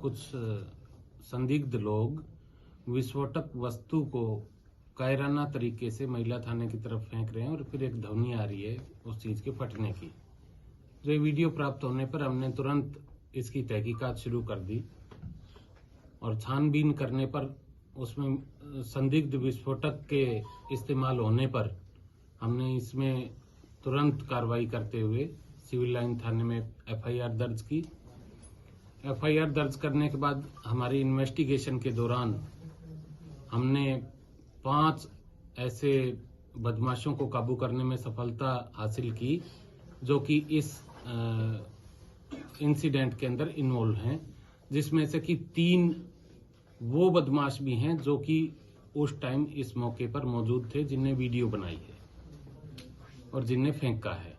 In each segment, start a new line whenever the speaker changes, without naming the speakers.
कुछ संदिग्ध लोग विस्फोटक वस्तु को कायराना तरीके से महिला थाने की तरफ फेंक रहे हैं और फिर एक ध्वनि आ रही है उस चीज के फटने की। जो ये वीडियो प्राप्त होने पर हमने तुरंत इसकी तहकीकात शुरू कर दी और छानबीन करने पर उसमें संदिग्ध विस्फोटक के इस्तेमाल होने पर हमने इसमें तुरंत कार्रवाई करते हुए सिविल लाइन थाने में एफआईआर दर्ज की। एफआईआर दर्ज करने के बाद हमारी इन्वेस्टिगेशन के दौरान हमने 5 ऐसे बदमाशों को काबू करने में सफलता हासिल की जो कि इस इंसिडेंट के अंदर इन्वॉल्व हैं, जिसमें से कि 3 वो बदमाश भी हैं जो कि उस टाइम इस मौके पर मौजूद थे, जिनने वीडियो बनाई है और जिनने फेंका है।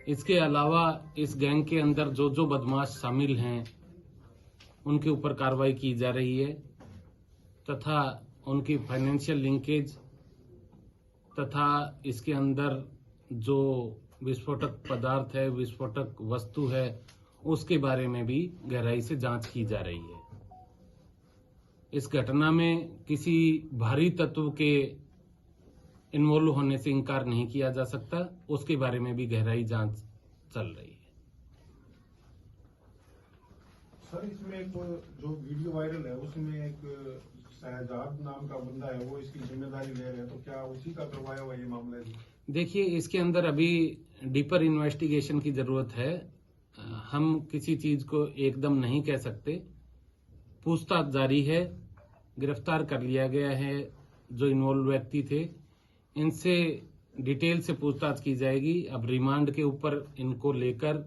इसके अलावा इस गैंग के अंदर जो बदमाश शामिल हैं उनके ऊपर कार्रवाई की जा रही है तथा उनकी फाइनेंशियल लिंकेज तथा इसके अंदर जो विस्फोटक पदार्थ है, विस्फोटक वस्तु है, उसके बारे में भी गहराई से जांच की जा रही है। इस घटना में किसी भारी तत्व के इन्वॉल्व होने से इनकार नहीं किया जा सकता, उसके बारे में भी गहराई जांच चल रही है।
सर, इसमें एक जो वीडियो वायरल है उसमें एक शहजाद नाम का बंदा है, वो इसकी जिम्मेदारी ले रहे हैं, तो क्या उसी का करवाया हुआ ये मामला है? देखिए,
इसके अंदर अभी डीपर इन्वेस्टिगेशन की जरूरत है। हम किसी चीज को एकदम नहीं कह सकते। पूछताछ जारी है, गिरफ्तार कर लिया गया है जो इन्वॉल्व व्यक्ति थे, इनसे डिटेल से पूछताछ की जाएगी। अब रिमांड के ऊपर इनको लेकर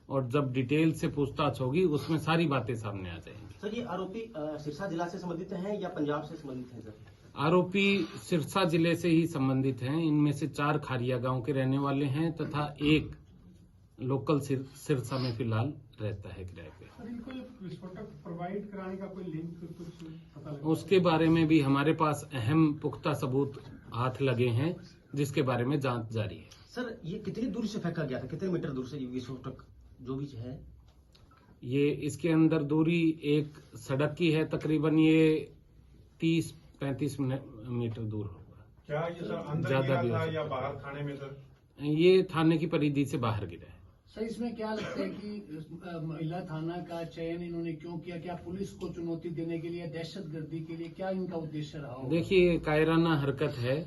और जब डिटेल से पूछताछ होगी उसमें सारी बातें सामने आ जाएंगी।
सर, ये आरोपी सिरसा जिला से संबंधित हैं या पंजाब से संबंधित हैं? सर,
आरोपी सिरसा जिले से ही संबंधित हैं। इनमें से 4 खारिया गांव के रहने वाले हैं तथा 1 लोकल सिरसा में फिलहाल रहता है किराए पे।
सर, इनको विस्फोटक प्रोवाइड कराने का कोई लिंक कुछ पता लगा?
उसके बारे में भी हमारे पास अहम पुख्ता सबूत हाथ लगे हैं, जिसके बारे में जांच जारी है।
सर, ये कितनी दूर से फेंका गया था, कितने मीटर दूर से ये विस्फोटक जो भी है?
ये इसके अंदर दूरी एक सड़क की है, तकरीबन ये 30-35 मीटर दूर होगा।
क्या ये सर अंदर गिरा था या बाहर थाने में? सर,
ये थाने की परिधि से बाहर गिरा है।
सर, इसमें क्या लगता है कि महिला थाना का चयन इन्होंने क्यों किया? क्या पुलिस को चुनौती देने के लिए, दहशतगर्दी के लिए, क्या इनका उद्देश्य रहा होगा?
देखिए, कायराना हरकत है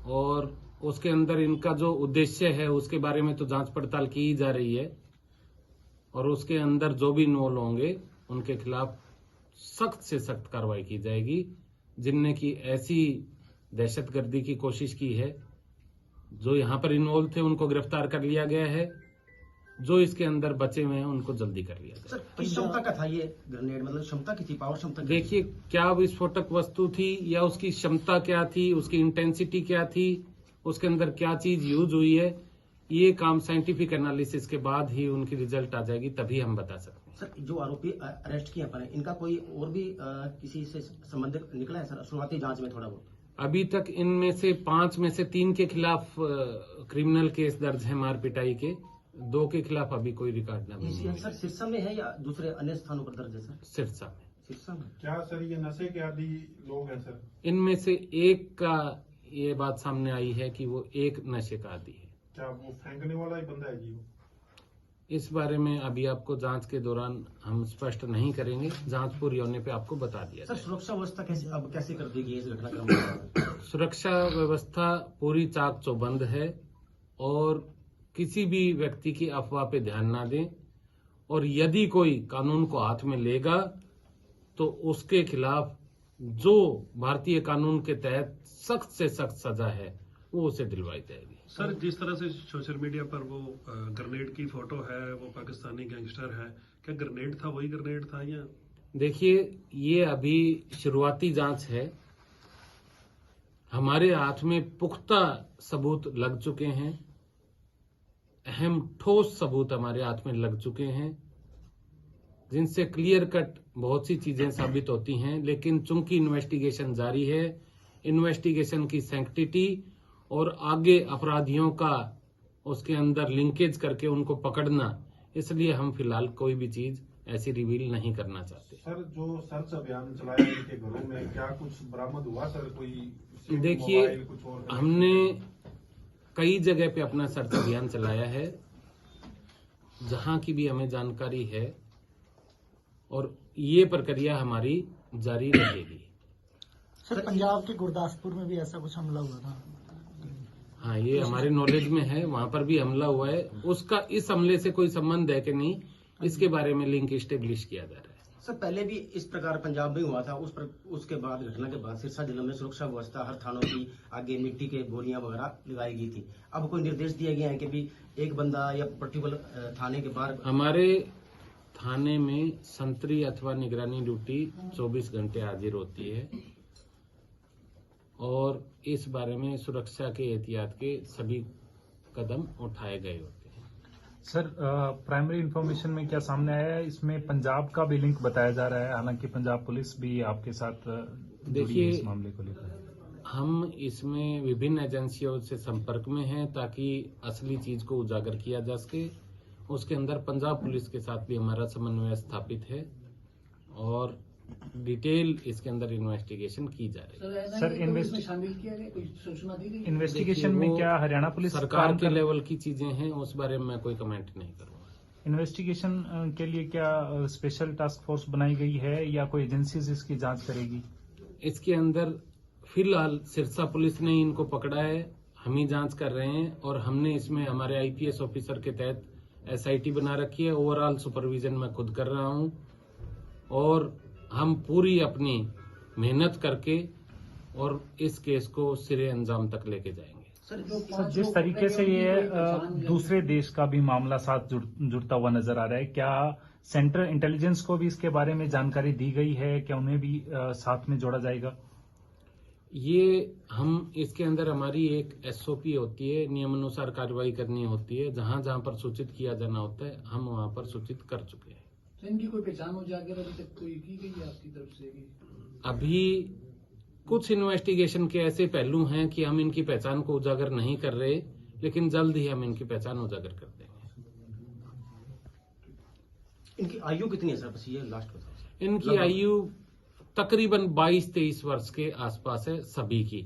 और उसके अंदर इनका जो उद्देश्य है उसके बारे में तो जांच पड़ताल की जा रही है और उसके अंदर जो भी इन्वॉल्व होंगे उनके खिलाफ सख्त से सख्त कार्रवाई की जाएगी। जिनने की ऐसी दहशतगर्दी की कोशिश की है, जो यहाँ पर इन्वॉल्व थे उनको गिरफ्तार कर लिया गया है, जो इसके अंदर बचे हुए हैं उनको जल्दी कर लिया जाए।
सर, किस क्षमता का था ये ग्रेनेड? मतलब क्षमता की थी, पावर क्षमता?
देखिए, क्या विस्फोटक वस्तु थी या उसकी क्षमता क्या थी, उसकी इंटेंसिटी क्या थी, उसके अंदर क्या चीज यूज हुई है, ये काम साइंटिफिक एनालिसिस के बाद ही उनकी रिजल्ट आ जाएगी, तभी हम बता सकते हैं।
सर, जो आरोपी अरेस्ट किया पर इनका कोई और भी किसी से संबंधित निकला है? सर, शुरुआती जांच में थोड़ा बहुत
अभी तक इनमें से 5 में से 3 के खिलाफ क्रिमिनल केस दर्ज है मारपिटाई के, 2 के खिलाफ अभी कोई रिकॉर्ड नहीं है।
सर, सिरसा में है या दूसरे अन्य स्थानों पर दर्ज है? सर,
सिरसा में।
सिरसा में
क्या सर ये नशे के आदी लोग हैं? सर,
इनमें से एक का ये बात सामने आई है कि वो एक नशे का आदी है।
क्या वो फेंकने वाला ही बंदा है जी?
इस बारे में अभी आपको जांच के दौरान हम स्पष्ट नहीं करेंगे, जांच पूरी होने पे आपको बता दिया
सर,
जाएगा।
सुरक्षा व्यवस्था कैसे कर दी गई इस घटनाक्रम में?
सुरक्षा व्यवस्था पूरी चाक चौबंद है और किसी भी व्यक्ति की अफवाह पे ध्यान ना दें और यदि कोई कानून को हाथ में लेगा तो उसके खिलाफ जो भारतीय कानून के तहत सख्त से सख्त सजा है वो उसे दिलवाई जाएगी।
सर, जिस तरह से सोशल मीडिया पर वो ग्रेनेड की फोटो है, वो पाकिस्तानी गैंगस्टर है, क्या ग्रेनेड था, वही ग्रेनेड था या?
देखिए, ये अभी शुरुआती जांच है। हमारे हाथ में पुख्ता सबूत लग चुके हैं, अहम ठोस सबूत हमारे हाथ में लग चुके हैं, जिनसे क्लियर कट बहुत सी चीजें साबित होती हैं। लेकिन चूंकि इन्वेस्टिगेशन जारी है, इन्वेस्टिगेशन की सैंक्टिटी और आगे अपराधियों का उसके अंदर लिंकेज करके उनको पकड़ना, इसलिए हम फिलहाल कोई भी चीज ऐसी रिवील नहीं करना चाहते।
सर जो सर्च अभियान चलाया इनके घरों में, क्या कुछ बरामद हुआ सर? कोई सिम,
देखिए,
मोबाइल, कुछ और?
हमने कई जगह पे अपना सर्च अभियान चलाया है, जहां की भी हमें जानकारी है, और ये प्रक्रिया हमारी जारी रहेगी।
सर पंजाब के गुरदासपुर में भी ऐसा कुछ हमला हुआ था।
हाँ, ये हमारे नॉलेज में है, वहां पर भी हमला हुआ है। उसका इस हमले से कोई संबंध है कि नहीं, इसके बारे में लिंक स्टेब्लिश किया जा रहा है।
सर पहले भी इस प्रकार पंजाब में हुआ था, उसके बाद घटना के बाद सिरसा जिला में सुरक्षा व्यवस्था हर थानों की आगे मिट्टी के बोरियां वगैरह लगाई गई थी। अब कोई निर्देश दिया गया है कि भी एक बंदा या पर्टिकुलर थाने के बाहर?
हमारे थाने में संतरी अथवा निगरानी ड्यूटी 24 घंटे हाजिर होती है, और इस बारे में सुरक्षा के एहतियात के सभी कदम उठाए गए होते हैं।
सर प्राइमरी इंफॉर्मेशन में क्या सामने आया है, इसमें पंजाब का भी लिंक बताया जा रहा है, हालांकि पंजाब पुलिस भी आपके साथ जुड़ी है
देखिए,
इस मामले को लेकर।
हम इसमें विभिन्न एजेंसियों से संपर्क में हैं ताकि असली चीज को उजागर किया जा सके। उसके अंदर पंजाब पुलिस के साथ भी हमारा समन्वय स्थापित है, और डिटेल इसके अंदर इन्वेस्टिगेशन की जा रही है।
सर,
इसमें शामिल किया गया, कोई सूचना दी गई?
इन्वेस्टिगेशन में
वो
क्या हरियाणा पुलिस
सरकार के लेवल की चीजें हैं, उस बारे में मैं कोई कमेंट नहीं करूंगा।
इन्वेस्टिगेशन के लिए क्या स्पेशल टास्क फोर्स बनाई गई है या कोई एजेंसीज इसकी जांच करेगी?
इसके अंदर फिलहाल सिरसा पुलिस ने इनको पकड़ा है, हम ही जांच कर रहे हैं, और हमने इसमें हमारे आईपीएस ऑफिसर के तहत एसआईटी बना रखी है। ओवरऑल सुपरविजन मैं खुद कर रहा हूं, और हम पूरी अपनी मेहनत करके और इस केस को सिरे अंजाम तक लेके जाएंगे।
सर जिस तरीके से ये दूसरे देश का भी मामला साथ जुड़ता हुआ नजर आ रहा है, क्या सेंट्रल इंटेलिजेंस को भी इसके बारे में जानकारी दी गई है? क्या उन्हें भी साथ में जोड़ा जाएगा?
ये हम इसके अंदर हमारी एक एसओपी होती है, नियमानुसार कार्रवाई करनी होती है। जहां जहां पर सूचित किया जाना होता है, हम वहां पर सूचित कर चुके हैं।
तो इनकी कोई पहचान उजागर अभी तक कोई की गई है आपकी तरफ से?
अभी कुछ इन्वेस्टिगेशन के ऐसे पहलू हैं कि हम इनकी पहचान को उजागर नहीं कर रहे, लेकिन जल्द ही हम इनकी पहचान उजागर कर देंगे।
इनकी आयु कितनी है सर, बस ये लास्ट बताओ।
इनकी आयु तकरीबन 22-23 वर्ष के आसपास है सभी की।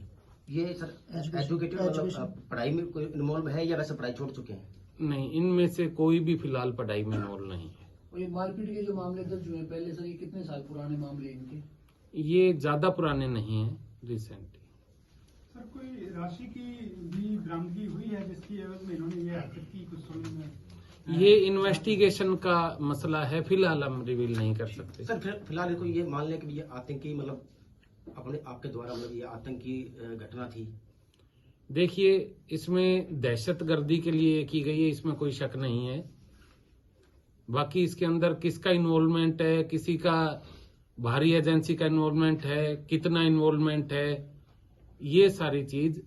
ये सर एजुकेटेड मतलब पढ़ाई में कोई इन्वॉल्व है या वैसे पढ़ाई छोड़ चुके हैं?
नहीं, इनमें से कोई भी फिलहाल पढ़ाई में इन्वॉल्व नहीं है।
और ये मारपीट के जो मामले दर्ज हुए पहले, सर ये कितने साल पुराने मामले इनके?
ये ज्यादा पुराने नहीं है, रिसेंटली।
सर कोई राशि की भी बरामदगी हुई है जिसकी एवज में इन्होंने ये हरकत की, कुछ सुनने में?
ये इन्वेस्टिगेशन का मसला है, फिलहाल हम रिवील नहीं कर सकते।
सर फिलहाल इसको ये मान लें कि ये आतंकी मतलब अपने आपके द्वारा मतलब ये आतंकी घटना थी।
देखिए, इसमें दहशतगर्दी के लिए की गई है, इसमें कोई शक नहीं है। बाकी इसके अंदर किसका इन्वॉल्वमेंट है, किसी का बाहरी एजेंसी का इन्वॉल्वमेंट है, कितना इन्वॉल्वमेंट है, ये सारी चीज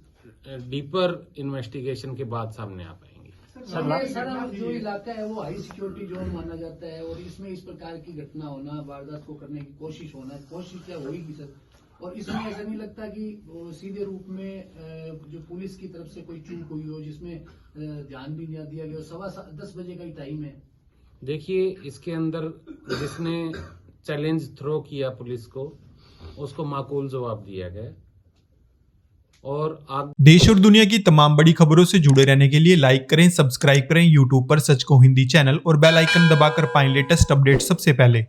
डीपर इन्वेस्टिगेशन के बाद सामने आ पाएंगी।
सर जो इलाका है वो हाई सिक्योरिटी जोन माना जाता है, और इसमें इस प्रकार की घटना होना, वारदात को करने की कोशिश होना, कोशिश क्या होगी सर? और इसमें ऐसा नहीं लगता कि सीधे रूप में जो पुलिस की तरफ से कोई चूक हुई हो, जिसमें ध्यान भी नहीं दिया गया? 10:15 बजे का ही टाइम है।
देखिए, इसके अंदर जिसने चैलेंज थ्रो किया पुलिस को, उसको माकूल जवाब दिया गया। और
देश और दुनिया की तमाम बड़ी खबरों से जुड़े रहने के लिए लाइक करें, सब्सक्राइब करें यूट्यूब पर सच को हिंदी चैनल, और बेल आइकन दबाकर पाएं लेटेस्ट अपडेट सबसे पहले।